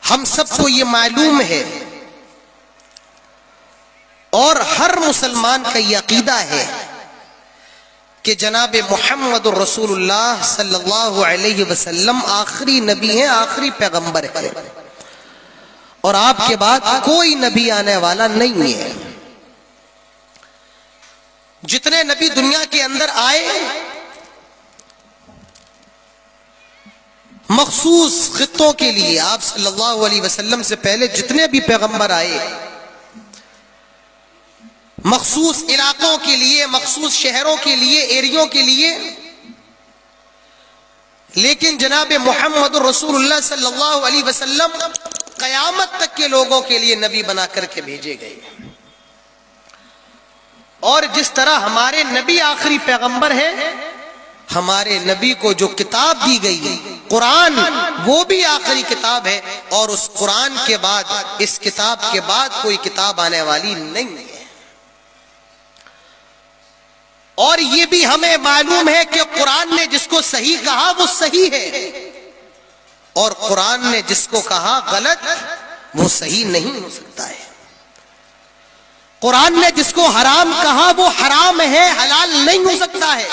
हम सबको ये मालूम है और हर मुसलमान का ये अकीदा है कि जनाब मोहम्मद रसूलुल्लाह सल्लल्लाहु अलैहि वसल्लम आखिरी नबी हैं, आखिरी पैगंबर है और आपके बाद कोई नबी आने वाला नहीं है। जितने नबी दुनिया के अंदर आए मखसूस खित्तों के लिए, आप सल्लल्लाहु अलैहि वसल्लम से पहले जितने भी पैगंबर आए मखसूस इलाकों के लिए, मखसूस शहरों के लिए, एरियों के लिए, लेकिन जनाब मोहम्मद रसूलुल्लाह सल्लल्लाहु अलैहि वसल्लम कयामत तक के लोगों के लिए नबी बना करके भेजे गए। और जिस तरह हमारे नबी आखिरी पैगंबर है, हमारे नबी को जो किताब दी गई कुरान, वो भी आखिरी किताब है और उस कुरान के बाद, इस किताब के बाद कोई किताब आने वाली नहीं है। और ये भी हमें मालूम है कि कुरान ने जिसको सही कहा वो सही है और कुरान ने जिसको कहा गलत वो सही नहीं हो सकता है। कुरान ने जिसको हराम कहा वो हराम है, हलाल नहीं हो सकता है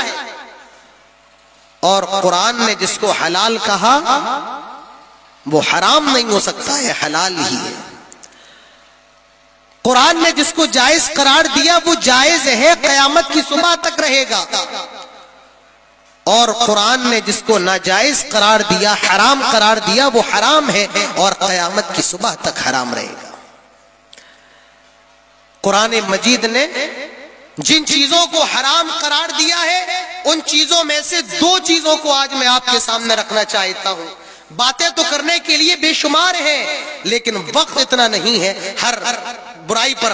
और कुरान ने जिसको हलाल कहा वो हराम नहीं हो सकता है, हलाल ही है। कुरान ने जिसको जायज करार दिया वो जायज है, कयामत की सुबह तक रहेगा और कुरान ने जिसको नाजायज करार दिया, हराम करार दिया, वो हराम है और कयामत की सुबह तक हराम रहेगा। कुरान मजीद ने जिन चीजों को हराम करार दिया है उन चीजों में से दो चीजों को आज मैं आपके सामने रखना चाहता हूं। बातें तो करने के लिए बेशुमार हैं लेकिन वक्त इतना नहीं है हर बुराई पर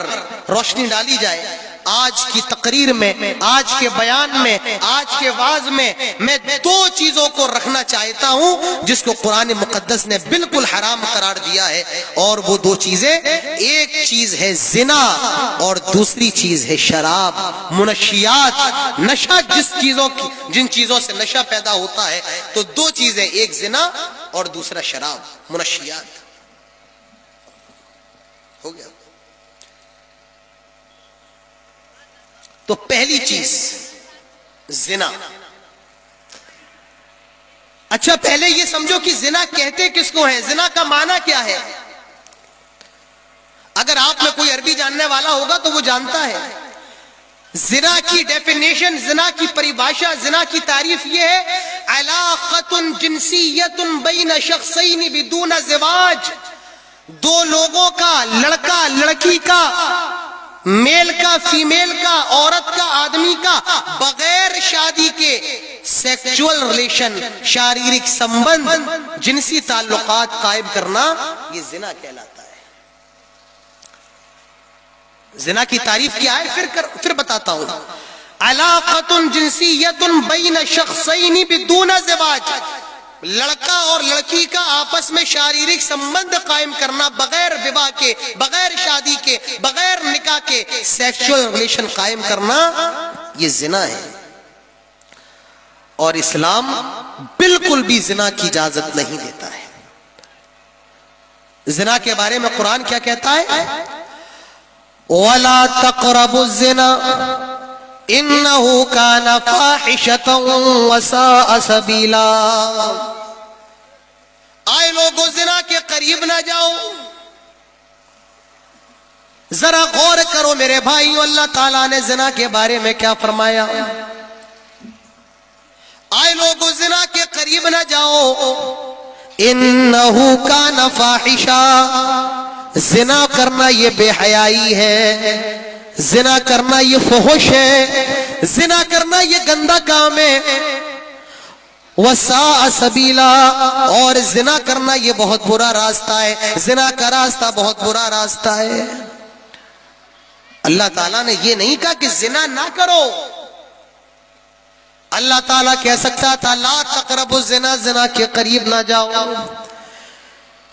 रोशनी डाली जाए। आज की तकरीर में, आज के बयान में, आज के वाज में मैं दो चीजों को रखना चाहता हूं जिसको कुरान मुकद्दस ने बिल्कुल हराम करार दिया है और वो दो चीजें, एक चीज है जिना और दूसरी चीज है शराब, मुनशियात, नशा। जिन चीजों से नशा पैदा होता है तो दो चीजें, एक जिना और दूसरा शराब, मुनशियात। हो गया। तो पहली चीज जिना। अच्छा, पहले ये समझो कि जिना कहते किसको है, जिना का माना क्या है। अगर आप में कोई अरबी जानने वाला होगा तो वो जानता है जिना की डेफिनेशन, जिना की परिभाषा, जिना की तारीफ ये है अलाक़तुन जिन्सिय्यतुन बैन शख्सैन बिदून ज़िवाज, दो लोगों का, लड़का लड़की का, मेल का फीमेल का, औरत का आदमी का, बगैर शादी के सेक्सुअल रिलेशन, शारीरिक संबंध, जिनसी ताल्लुकात कायम करना, ये जिना कहलाता है। जिना की तारीफ क्या है फिर बताता हूं। अलाक़तुन जिन्सिय्यतुन बैन शख्सैन बिदून ज़िवाज, लड़का और लड़की का आपस में शारीरिक संबंध कायम करना बगैर विवाह के, बगैर शादी के, बगैर निकाह के सेक्सुअल रिलेशन कायम करना, ये जिना है। और इस्लाम बिल्कुल भी जिना की इजाजत नहीं देता है। जिना के बारे में कुरान क्या कहता है, वला तक़रबु ज़िना इन्नहु काना फ़ाहिशतन व साअ सबीला। आए लोगों, जिना के करीब ना जाओ। जरा गौर करो मेरे भाइयों, अल्लाह ताला ने जिना के बारे में क्या फरमाया। आए लोगों, जिना के करीब ना जाओ। इन्नहु काना फ़ाहिशा, जिना करना ये बेहयाई है, जिना करना ये फहुश है, जिना करना ये गंदा काम है। वसा सबीला, और जिना करना ये बहुत बुरा रास्ता है, जिना का रास्ता बहुत बुरा रास्ता है। अल्लाह ताला ने ये नहीं कहा कि जिना ना करो। अल्लाह ताला कह सकता था ला तक़रबु ज़िना, जिना के करीब ना जाओ।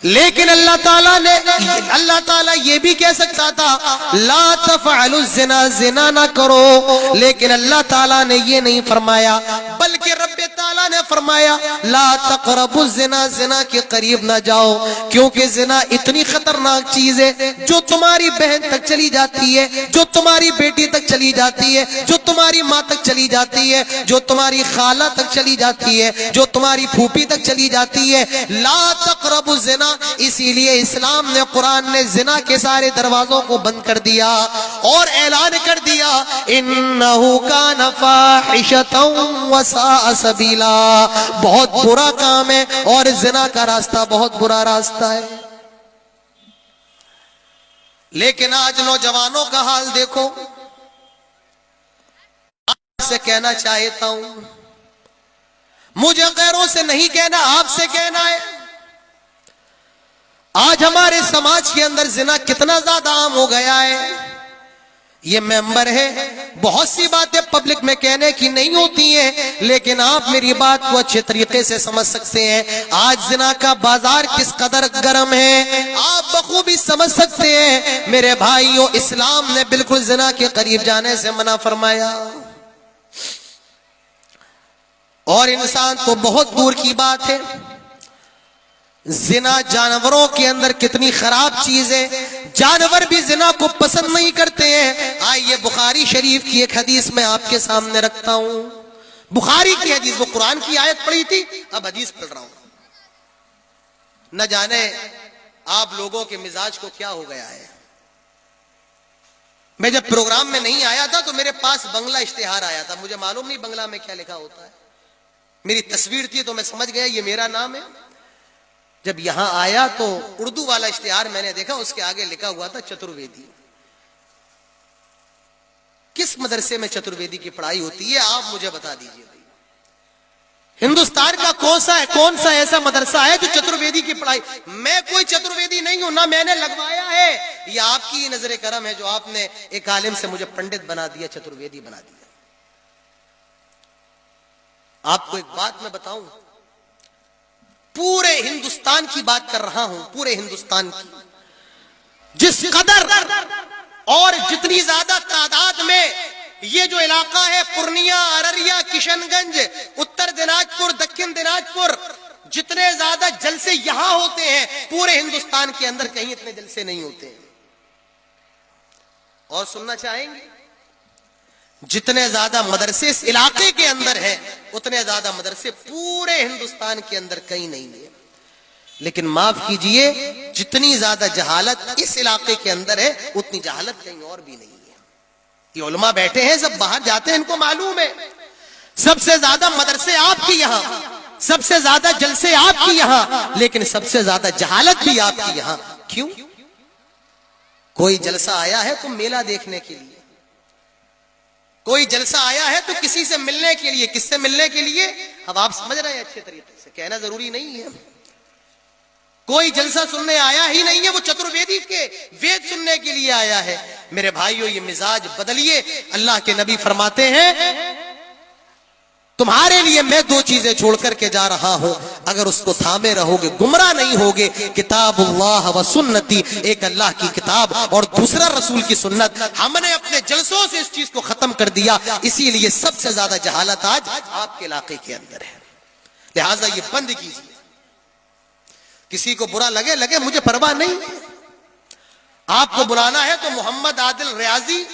लेकिन अल्लाह ताला ये भी कह सकता था ला तफ़अलु ज़िना, ज़िना ना करो, लेकिन अल्लाह ताला ने ये नहीं फरमाया, बल्कि रब्बे ताला ने फरमाया ला तक़रबु ज़िना, ज़िना के करीब ना जाओ, क्योंकि ज़िना इतनी खतरनाक चीज है जो तुम्हारी बहन तक चली जाती है, जो तुम्हारी बेटी तक चली जाती है, जो तुम्हारी माँ तक चली जाती है, जो तुम्हारी खाला तक चली जाती है, जो तुम्हारी फूफी तक चली जाती है। ला तक़रबु ज़िना, इसीलिए इस्लाम ने, कुरान ने जिना के सारे दरवाजों को बंद कर दिया और ऐलान कर दिया इन्नहु कान फ़ाहिशतन व साअ सबीला, बहुत बुरा काम है और जिना का रास्ता बहुत बुरा रास्ता है। लेकिन आज नौजवानों का हाल देखो। आपसे कहना चाहता हूं, मुझे गैरों से नहीं कहना, आपसे कहना है, आज हमारे समाज के अंदर जिना कितना ज्यादा आम हो गया है। ये मेंबर है, बहुत सी बातें पब्लिक में कहने की नहीं होती हैं, लेकिन आप मेरी बात को अच्छे तरीके से समझ सकते हैं। आज जिना का बाजार किस कदर गर्म है आप बखूबी समझ सकते हैं। मेरे भाइयों, इस्लाम ने बिल्कुल जिना के करीब जाने से मना फरमाया, और इंसान तो बहुत दूर की बात है। जिना जानवरों के अंदर कितनी खराब चीज है, जानवर भी जिना को पसंद नहीं करते हैं। आइए बुखारी शरीफ की एक हदीस मैं आपके सामने रखता हूं। बुखारी की हदीस, वो कुरान की आयत पढ़ी थी, अब हदीस पढ़ रहा हूं। न जाने आप लोगों के मिजाज को क्या हो गया है। मैं जब प्रोग्राम में नहीं आया था तो मेरे पास बंगला इश्तिहार आया था, मुझे मालूम नहीं बंगला में क्या लिखा होता है। मेरी तस्वीर थी तो मैं समझ गया ये मेरा नाम है। जब यहां आया तो उर्दू वाला इश्तिहार मैंने देखा, उसके आगे लिखा हुआ था चतुर्वेदी। किस मदरसे में चतुर्वेदी की पढ़ाई होती है आप मुझे बता दीजिए। हिंदुस्तान का कौन सा ऐसा मदरसा है जो चतुर्वेदी की पढ़ाई? मैं कोई चतुर्वेदी नहीं हूं, ना मैंने लगवाया है, यह आपकी नजर करम है जो आपने एक आलिम से मुझे पंडित बना दिया, चतुर्वेदी बना दिया। आपको एक बात मैं बताऊं, पूरे हिंदुस्तान की बात कर रहा हूं, पूरे हिंदुस्तान की, जिस कदर और जितनी ज्यादा तादाद में ये जो इलाका है पूर्णिया, अररिया, किशनगंज, उत्तर दिनाजपुर, दक्षिण दिनाजपुर, जितने ज्यादा जलसे यहां होते हैं पूरे हिंदुस्तान के अंदर कहीं इतने जलसे नहीं होते हैं। और सुनना चाहेंगे, जितने ज्यादा मदरसे इस इलाके के अंदर है उतने ज्यादा मदरसे पूरे हिंदुस्तान के अंदर कहीं नहीं है। लेकिन माफ कीजिए, जितनी ज्यादा जहालत इस इलाके के अंदर है उतनी जहालत कहीं और भी नहीं है। ये उलमा बैठे हैं, सब बाहर जाते हैं, इनको मालूम है सबसे ज्यादा मदरसे आपके यहां, सबसे ज्यादा जलसे आपके यहां, लेकिन सबसे ज्यादा जहालत भी आपके यहां। क्यों? कोई जलसा आया है तो मेला देखने के लिए, कोई जलसा आया है तो किसी से मिलने के लिए। किससे मिलने के लिए? अब आप समझ रहे हैं अच्छे तरीके से, कहना जरूरी नहीं है। कोई जलसा सुनने आया ही नहीं है, वो चतुर्वेदी के वेद सुनने के लिए आया है। मेरे भाइयों, ये मिजाज बदलिए। अल्लाह के नबी फरमाते हैं, तुम्हारे लिए मैं दो चीजें छोड़ करके जा रहा हूं, अगर उसको थामे रहोगे गुमराह नहीं होगे। किताबुल्लाह व सुन्नती, एक अल्लाह की किताब और दूसरा रसूल की सुन्नत। हमने अपने जलसों से इस चीज को खत्म कर दिया, इसीलिए सबसे ज्यादा जहालत आज आपके इलाके के अंदर है। लिहाजा ये बंद कीजिए। किसी को बुरा लगे लगे, मुझे परवाह नहीं। आपको बुलाना है तो मोहम्मद आदिल रियाजी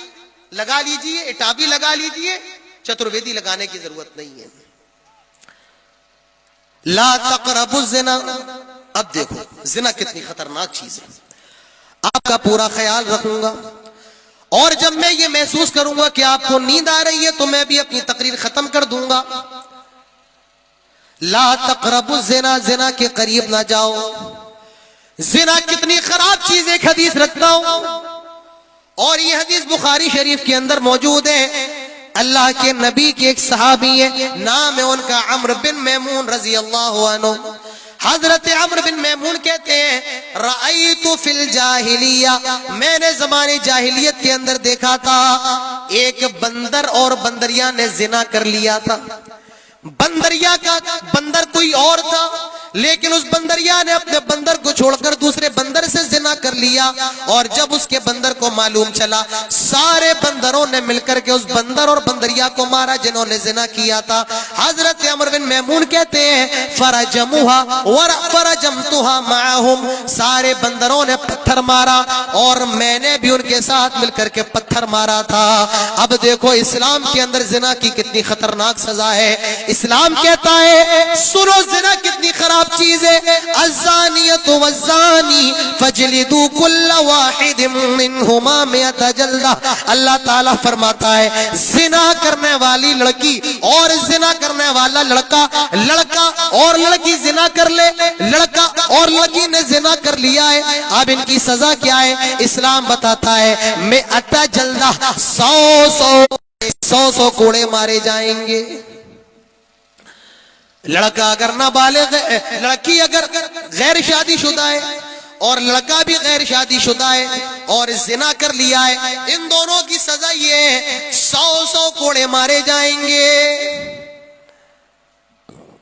लगा लीजिए, इटाबी लगा लीजिए, चतुर्वेदी लगाने की जरूरत नहीं है। ला तक़रबु ज़िना। अब देखो जिना कितनी खतरनाक चीज है, आपका पूरा ख्याल रखूंगा। और जब मैं ये महसूस करूंगा कि आपको नींद आ रही है तो मैं भी अपनी तकरीर खत्म कर दूंगा। ला तक़रबु ज़िना, जिना के करीब ना जाओ। जिना कितनी खराब चीज, एक हदीस रखता हूं, और ये हदीस बुखारी शरीफ के अंदर मौजूद है। अल्लाह के नबी के एक सहाबी है, नाम है उनका अम्र बिन मैमून रजी अल्लाह अन्हु। हजरत अम्र बिन मैमून कहते हैं, रअयतु फिल जाहिलिया, मैंने जमाने जाहिलियत के अंदर देखा था एक बंदर और बंदरिया ने जिना कर लिया था। बंदरिया का बंदर कोई और था, लेकिन उस बंदरिया ने अपने बंदर को छोड़ लिया। और जब उसके बंदर को मालूम चला, सारे बंदरों ने मिलकर के उस बंदर और बंदरिया को मारा जिन्होंने जिना किया था। हजरत अमर बिन मैमून कहते हैं फरजमुहा व फरजमतुहा माहुम, सारे बंदरों ने पत्थर मारा और मैंने भी उनके साथ मिलकर के पत्थर मारा था। अब देखो इस्लाम के अंदर जिना की कितनी खतरनाक सजा है। इस्लाम कहता है सुनो जिना कितनी खराब चीज है। अज़्ज़ानियतु वज़्ज़ानी फजलिदू कुल्ल वाहिदिम मिनहुमा मिअता जल्दा। अल्लाह ताला फरमाता है जिना करने वाली लड़की और जिना करने वाला लड़का, लड़का और लड़की जिना कर ले, लड़का और लड़की ने जिना कर लिया है, अब इनकी सजा क्या है? इस्लाम बताता है मिअता जल्दा, 100 कोड़े मारे जाएंगे। लड़का अगर नाबालिग है, लड़की अगर गैर शादीशुदा है और लड़का भी गैर शादीशुदा है और जिना कर लिया है, इन दोनों की सजा ये है 100 कोड़े मारे जाएंगे।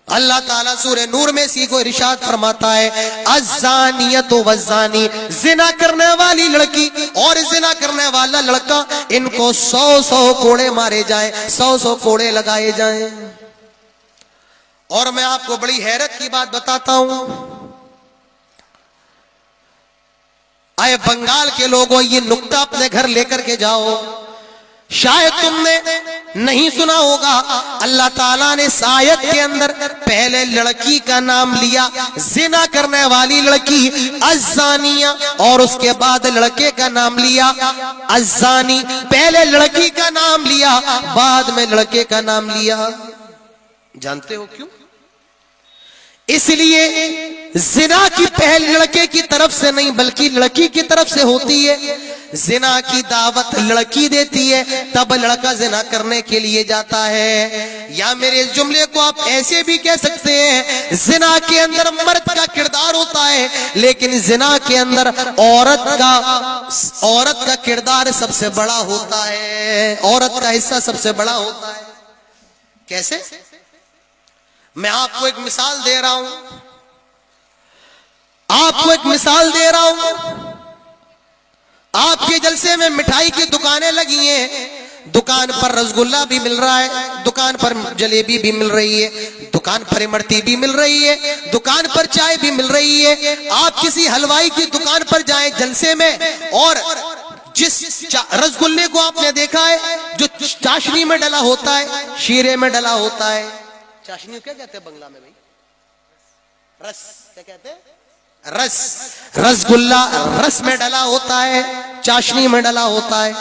अल्लाह ताला सूरह नूर में इसी को इरशाद फरमाता है अज़्ज़ानियतु वज़्ज़ानी, जिना करने वाली लड़की और जिना करने वाला लड़का, इनको 100 कोड़े मारे जाए, 100 कोड़े लगाए जाएं। और मैं आपको बड़ी हैरत की बात बताता हूं, आए बंगाल के लोगों ये नुक्ता अपने घर लेकर के जाओ। शायद तुमने नहीं सुना होगा, अल्लाह ताला ने इस आयत के अंदर पहले लड़की का नाम लिया, जिना करने वाली लड़की अज़्ज़ानिया, और उसके बाद लड़के का नाम लिया अज़्ज़ानी। पहले लड़की का नाम लिया, बाद में लड़के का नाम लिया। जानते हो क्यों? इसलिए जिना की पहल लड़के की तरफ से नहीं बल्कि लड़की की तरफ से होती है। जिना की दावत लड़की देती है, तब लड़का जिना करने के लिए जाता है। या मेरे इस जुमले को आप ऐसे भी कह सकते हैं, जिना के अंदर मर्द का किरदार होता है, लेकिन जिना के अंदर औरत का किरदार सबसे बड़ा होता है, औरत का हिस्सा सबसे बड़ा होता है। कैसे? मैं आपको एक मिसाल दे रहा हूं, आपके जलसे में मिठाई की दुकानें लगी हैं, दुकान पर रसगुल्ला भी मिल रहा है, दुकान पर जलेबी भी मिल रही है, दुकान पर इमरती भी मिल रही है, दुकान पर चाय भी मिल रही है। आप किसी हलवाई की दुकान पर जाएं जलसे में, और जिस रसगुल्ले को आपने देखा है जो चाशनी में डला होता है, शीरे में डला होता है, चाशनी क्या कहते हैं बंगला में भाई? रस क्या कहते हैं? रस। रसगुल्ला रस में डला होता है, चाशनी में डला होता है।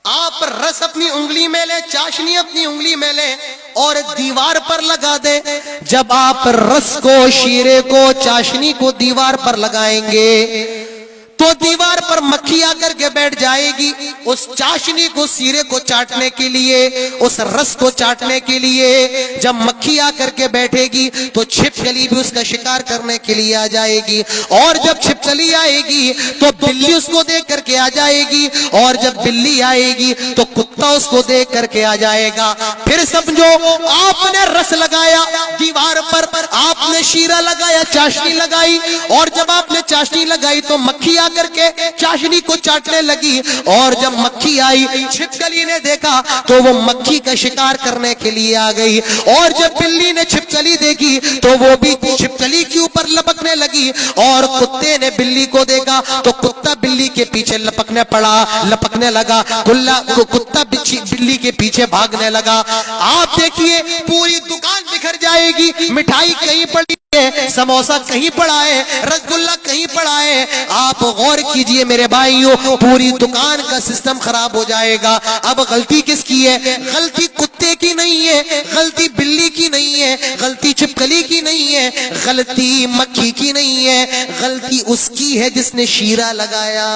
आप रस अपनी उंगली में ले, चाशनी अपनी उंगली में ले और दीवार पर लगा दे। जब आप रस को, शीरे को, चाशनी को दीवार पर लगाएंगे तो दीवार पर मक्खी आकर के बैठ जाएगी, उस चाशनी को, शीरे को चाटने के लिए, उस रस को चाटने के लिए। जब मक्खी आकर के बैठेगी तो छिपकली भी उसका शिकार करने के लिए आ जाएगी, और जब छिपकली आएगी तो बिल्ली उसको देख करके आ जाएगी, और जब बिल्ली आएगी तो कुत्ता उसको देख करके आ जाएगा। फिर समझो आपने रस लगाया दीवार पर, आपने शीरा लगाया, चाशनी लगाई, और जब आपने चाशनी लगाई तो मक्खी करके चाशनी को चाटने लगी, और जब मक्खी आई, छिपकली ने देखा तो वो मक्खी का शिकार करने के लिए आ गई, और जब बिल्ली ने छिपकली देखी तो वो भी छिपकली के ऊपर लपकने लगी, और कुत्ते ने बिल्ली को देखा तो कुत्ता बिल्ली के पीछे लपकने लगा, कुत्ता बिल्ली के पीछे भागने लगा। आप देखिए पूरी दुकान बिखर जाएगी, मिठाई कहीं पड़ी है, समोसा कहीं पड़ा है, रसगुल्ला कहीं पड़ा है। आप गौर कीजिए मेरे भाइयों, पूरी दुकान का सिस्टम खराब हो जाएगा। अब गलती किसकी है? गलती कुत्ते की नहीं है, गलती बिल्ली की नहीं है, गलती छिपकली की नहीं है, गलती मक्खी की नहीं है, गलती उसकी है जिसने शीरा लगाया।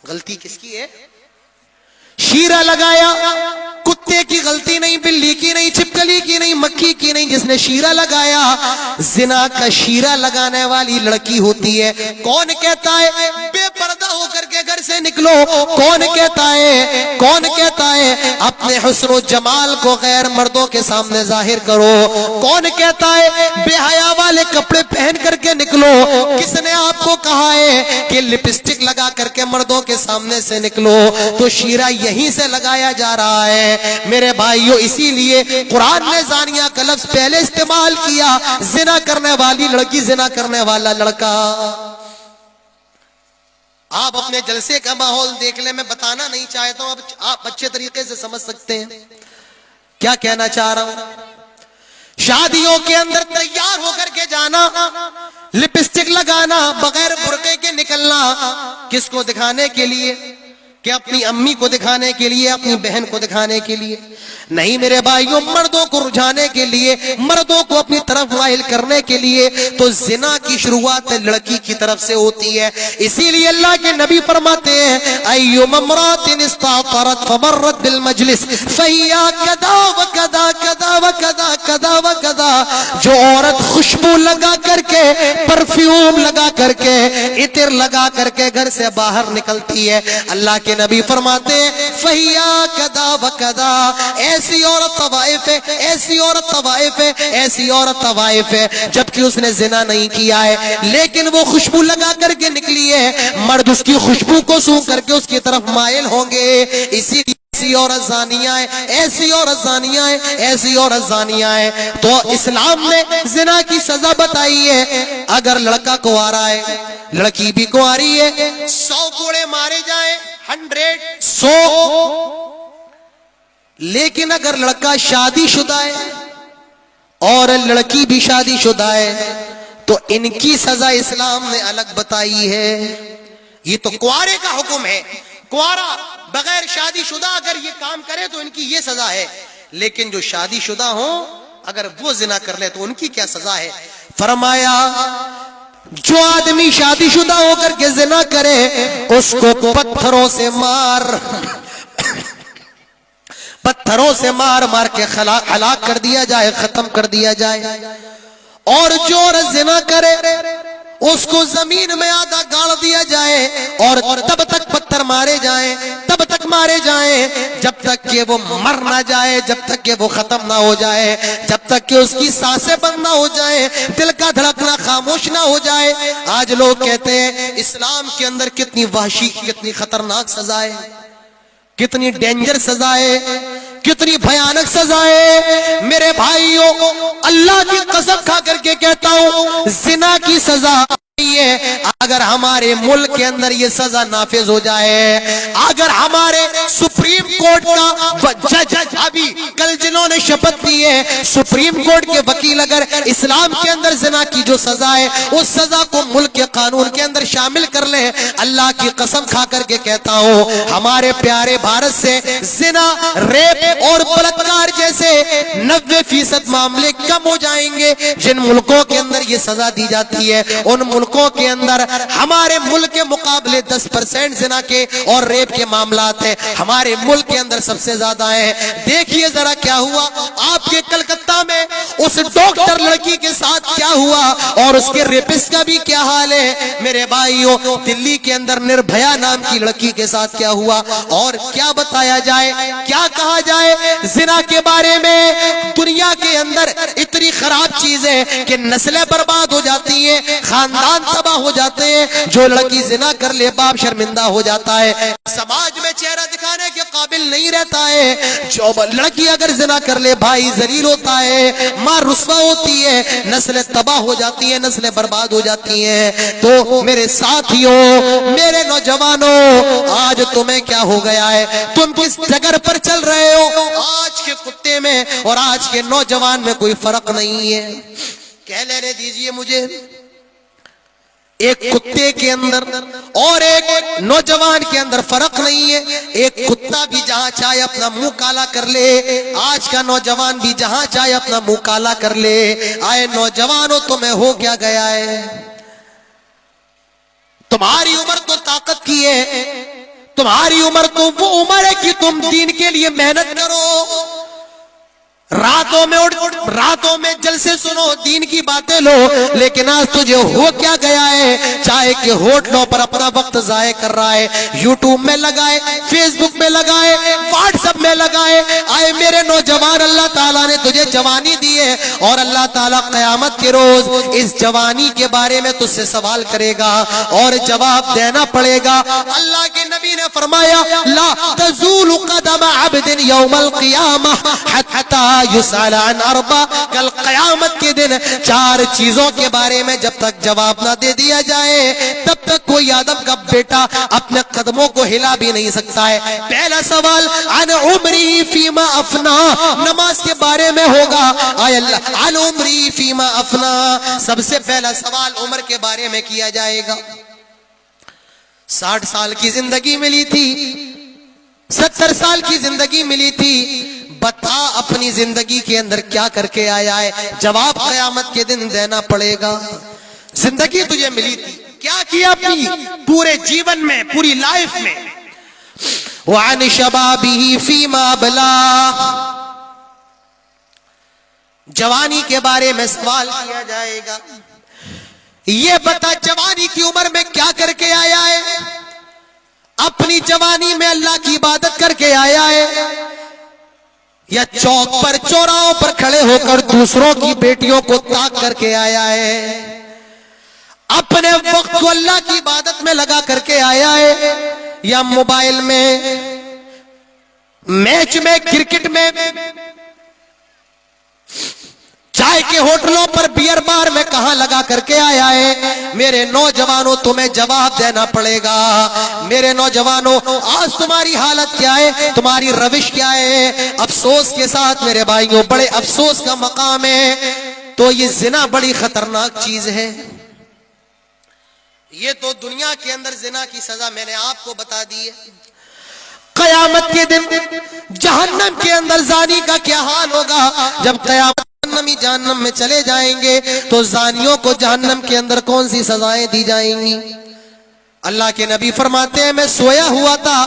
गलती किसकी है? शीरा लगाया। कुत्ते की गलती नहीं, बिल्ली की नहीं, छिपकली की नहीं, मक्खी की नहीं, जिसने शीरा लगाया। जिना का शीरा लगाने वाली लड़की होती है। कौन कहता है बेपर्दा होकर के घर से निकलो। कौन कहता है, कौन कहता है अपने हुस्न जमाल को गैर मर्दों के सामने जाहिर करो? कौन कहता है बेहया वाले कपड़े पहन करके निकलो? किसने आपको कहा है कि लिपस्टिक लगा करके मर्दों के सामने से निकलो? तो शीरा यहीं से लगाया जा रहा है मेरे भाइयों। इसीलिए कुरान ने जानिया का लफ्ज पहले इस्तेमाल किया, जिना करने वाली लड़की, जिना करने वाला लड़का। आप अपने जलसे का माहौल देख ले, मैं बताना नहीं चाहता हूं, अब आप अच्छे तरीके से समझ सकते हैं क्या कहना चाह रहा हूं। शादियों के अंदर तैयार होकर के जाना, लिपस्टिक लगाना, बगैर बुर्के के निकलना, किसको दिखाने के लिए? कि अपनी अम्मी को दिखाने के लिए, अपनी बहन को दिखाने के लिए? नहीं मेरे भाइयों, मर्दों को रुझाने के लिए, मर्दों को अपनी तरफ माइल करने के लिए। तो जिना की शुरुआत लड़की की तरफ से होती है। इसीलिए अल्लाह के नबी फरमाते हैं अय्युम इम्रातिन इस्तातरत फमर्रत बिल मजलिस फहिया कदा व कदा कदा व कदा कदा व कदा। जो औरत खुशबू लगा करके, परफ्यूम लगा करके, इत्र लगा करके घर से बाहर निकलती है, अल्लाह के नबी फरमाते हैं फहिया कदा व कदा, ऐसी औरत तवाइफ है, ऐसी औरत तवाइफ है, ऐसी औरत तवाइफ है। जबकि उसने जिना नहीं किया है, लेकिन वो खुशबू लगा करके निकली है। मर्द उसकी खुशबू को सूंघ करके उसकी तरफ माइल होंगे। इसीलिए ऐसी औरत जानिया है, ऐसी औरत जानिया है, ऐसी औरत जानिया है। तो इस्लाम ने जिना की सजा बताई है। अगर लड़का कुंवारा है, लड़की भी कुंवारी है, 100 कोड़े मारे जाए, 100। लेकिन अगर लड़का शादीशुदा है और लड़की भी शादीशुदा है, तो इनकी सजा इस्लाम ने अलग बताई है। ये तो कुंवारे का हुक्म है, कुंवारा बगैर शादीशुदा अगर ये काम करे तो इनकी ये सजा है। लेकिन जो शादीशुदा हो, अगर वो जिना कर ले तो उनकी क्या सजा है? फरमाया जो आदमी शादीशुदा होकर के जिना करे उसको पत्थरों से मार, पत्थरों से मार मार के हलाक कर दिया जाए, खत्म कर दिया जाए। और जो औरत जिना करे उसको जमीन में आधा गाड़ दिया जाए और तब तक पत्थर मारे जाए, तब तक मारे जाए जब तक कि वो मर ना जाए, जब तक कि वो खत्म ना हो जाए, जब तक कि उसकी सांसें बंद ना हो जाए, दिल का धड़कना खामोश ना हो जाए। आज लोग कहते हैं इस्लाम के अंदर कितनी वहशी, कितनी खतरनाक सजाए, कितनी डेंजर सजाए, कितनी भयानक सजाए। मेरे भाइयों, अल्लाह की कसम खा करके कहता हूं, जिना की सजा है। अगर हमारे मुल्क के अंदर ये सजा नाफिज हो जाए, अगर हमारे सुप्रीम कोर्ट का जज, अभी कल जिन्होंने शपथ ली है, सुप्रीम कोर्ट के वकील अगर इस्लाम के अंदर जिना की जो सजा है उस सजा को मुल्क के कानून के अंदर शामिल कर ले, अल्लाह की कसम खा करके कहता हूं, हमारे प्यारे भारत से जिना, रेप और बलात्कार जैसे 90% मामले कम हो जाएंगे। जिन मुल्कों के अंदर ये सजा दी जाती है, उन मुल्कों के अंदर हमारे मुल्क के मुकाबले 10% जिना के और रेप के मामलात हैं, हमारे मुल्क के अंदर सबसे ज्यादा है। देखिए जरा क्या हुआ आपके कलकत्ता में, उस डॉक्टर लड़की के साथ क्या हुआ और उसके रेपिस्ट का भी क्या हाल है। मेरे भाइयों, दिल्ली के अंदर निर्भया नाम की लड़की के साथ क्या हुआ और क्या बताया जाए, क्या कहा जाए जिना के बारे में। दुनिया के अंदर इतनी खराब चीज है कि नस्लें बर्बाद हो जाती है, खानदान तबाह हो जाते हैं। जो लड़की जिना कर ले बाप शर्मिंदा हो जाता है, समाज में चेहरा दिखाने के काबिल नहीं रहता है। जो लड़की अगर जिना कर ले भाई जलील होता है, मां रुस्वा होती है, नस्लें तबाह हो जाती है, नस्लें बर्बाद हो जाती हैं। तो मेरे साथियों, मेरे नौजवानों, आज तुम्हें क्या हो गया है? तुम किस जगह पर चल रहे हो? आज के कुत्ते में और आज के नौजवान में कोई फर्क नहीं है। कह लेने दीजिए मुझे, एक कुत्ते के अंदर और एक नौजवान के अंदर फर्क नहीं है। एक कुत्ता भी जहां चाहे अपना मुंह काला कर ले, आज का नौजवान भी जहां चाहे अपना मुंह काला कर ले। आए नौजवानों, तुम्हें हो क्या गया है? तुम्हारी उम्र तो ताकत की है, तुम्हारी उम्र तो वो उम्र है कि तुम दीन के लिए मेहनत करो। रातों में उठ, रातों में जलसे सुनो, दीन की बातें लो, लेकिन आज तुझे हो क्या गया है, चाय के होटलों पर अपना वक्त जाया कर रहा है, यूट्यूब में लगाए, फेसबुक में लगाए, व्हाट्सएप में लगाए। आए मेरे नौजवान, अल्लाह ताला ने तुझे जवानी दी है और अल्लाह ताला क़यामत के रोज इस जवानी के बारे में तुझसे सवाल करेगा और जवाब देना पड़ेगा। अल्लाह के नबी ने फरमाया, ला तज़ूलु क़दम अब्दिन यौमल क़ियामह हत्ता युसअल अन अर्बा, कल क़यामत के दिन 4 चीजों के बारे में जब तक जवाब ना दे दिया जाए तब तक कोई आदम का बेटा अपने कदमों को हिला भी नहीं सकता है। पहला सवाल अन उम्री फीमा अफना, नमाज के बारे में होगा। आय अल्लाह, अन उम्री फीमा अफना, सबसे पहला सवाल उम्र के बारे में किया जाएगा। 60 साल की जिंदगी मिली थी, 70 साल की जिंदगी मिली थी, बता अपनी जिंदगी के अंदर क्या करके आया है, जवाब क़यामत के दिन देना पड़ेगा। जिंदगी तुझे मिली थी, क्या किया अपनी पूरे जीवन में, पूरी लाइफ में। वअन शबाबिही फीमा बला, जवानी के बारे में सवाल किया जाएगा। ये बता जवानी की उम्र में क्या करके आया है, अपनी जवानी में अल्लाह की इबादत करके आया है या चौक पर चौराहों पर खड़े होकर दूसरों की बेटियों को ताक करके आया है, अपने वक्त को अल्लाह की इबादत में लगा करके आया है या मोबाइल में, मैच में, क्रिकेट में, चाय के होटलों पर, बियर बार में कहां लगा करके आया है। मेरे नौजवानों तुम्हें जवाब देना पड़ेगा। मेरे नौजवानों आज तुम्हारी हालत क्या है, तुम्हारी रविश क्या है। अफसोस के साथ मेरे भाइयों, बड़े अफसोस का मकाम है, तो ये जिना बड़ी खतरनाक चीज है। ये तो दुनिया के अंदर जिना की सजा मैंने आपको बता दी है। कयामत के दिन जहन्नम के अंदर जानी का क्या हाल होगा। जब कयामत जहन्नम में चले जाएंगे तो जानियों को जहन्नम के अंदर कौन सी सजाएं दी जाएंगी। अल्लाह के नबी फरमाते हैं, मैं सोया हुआ था,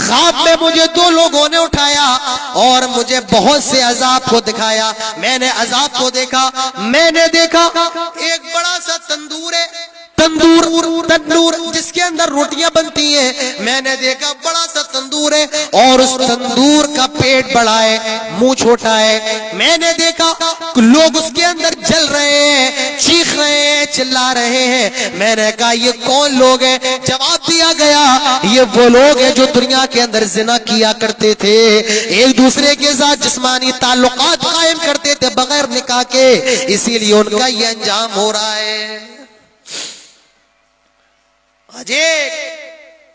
ख्वाब में मुझे 2 लोगों ने उठाया और मुझे बहुत से अजाब को दिखाया। मैंने अजाब को देखा, मैंने देखा एक बड़ा सा तंदूर है, तंदूर जिसके अंदर रोटियां बनती हैं। मैंने देखा बड़ा सा तंदूर है और उस तंदूर का पेट बड़ा है, मुंह छोटा है। मैंने देखा लोग उसके अंदर जल रहे हैं, चीख रहे हैं, चिल्ला रहे हैं। मैंने कहा ये कौन लोग हैं। जवाब दिया गया ये वो लोग हैं जो दुनिया के अंदर जिना किया करते थे, एक दूसरे के साथ जिस्मानी ताल्लुकात कायम करते थे बगैर निकाह के, इसीलिए उनका ये अंजाम हो रहा है। आज एक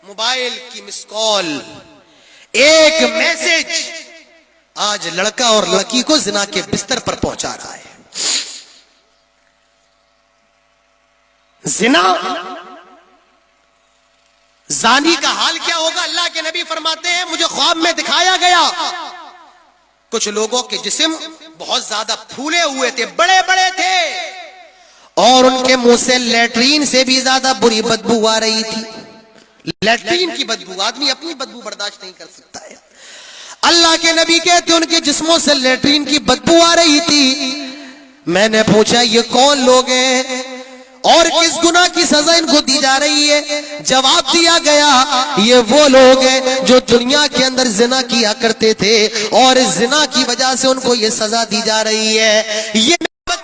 मोबाइल की मिस कॉल, एक मैसेज आज लड़का और लड़की को जिना के बिस्तर पर पहुंचा रहा है। जिना, जानी का हाल क्या होगा। अल्लाह के नबी फरमाते हैं, मुझे ख्वाब में दिखाया गया कुछ लोगों के जिस्म बहुत ज्यादा फूले हुए थे, बड़े बड़े थे और उनके मुंह से लैट्रीन से भी ज्यादा बुरी बदबू आ रही थी। लैट्रीन की बदबू, आदमी अपनी बदबू बर्दाश्त नहीं कर सकता है। अल्लाह के नबी कहते उनके जिस्मों से लैट्रीन की बदबू आ रही थी। मैंने पूछा ये कौन लोग हैं और किस गुनाह की सजा इनको दी जा रही है। जवाब दिया गया ये वो लोग हैं जो दुनिया के अंदर जिना किया करते थे और इस जिना की वजह से उनको ये सजा दी जा रही है। ये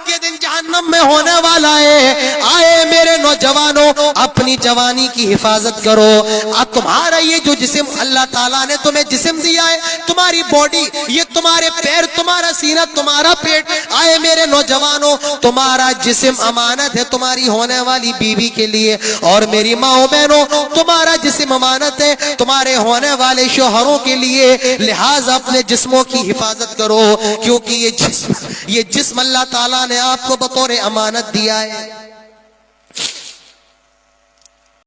के दिन जहन्नम में होने वाला है। आए मेरे नौजवानों, अपनी जवानी की हिफाजत करो। अब तुम्हारा ये जो जिस्म अल्लाह ताला ने तुम्हें जिस्म दिया है, तुम्हारी बॉडी, ये तुम्हारे पैर, तुम्हारा सीना, तुम्हारा पेट, आए मेरे नौजवानों तुम्हारा जिस्म अमानत है तुम्हारी होने वाली बीवी के लिए। और मेरी माओ बहनों, तुम्हारा जिस्म अमानत है तुम्हारे होने वाले शोहरों के लिए। लिहाजा अपने जिस्मों की हिफाजत करो, क्योंकि ये जिस्म अल्लाह ताला ने आपको बतौर अमानत दिया है।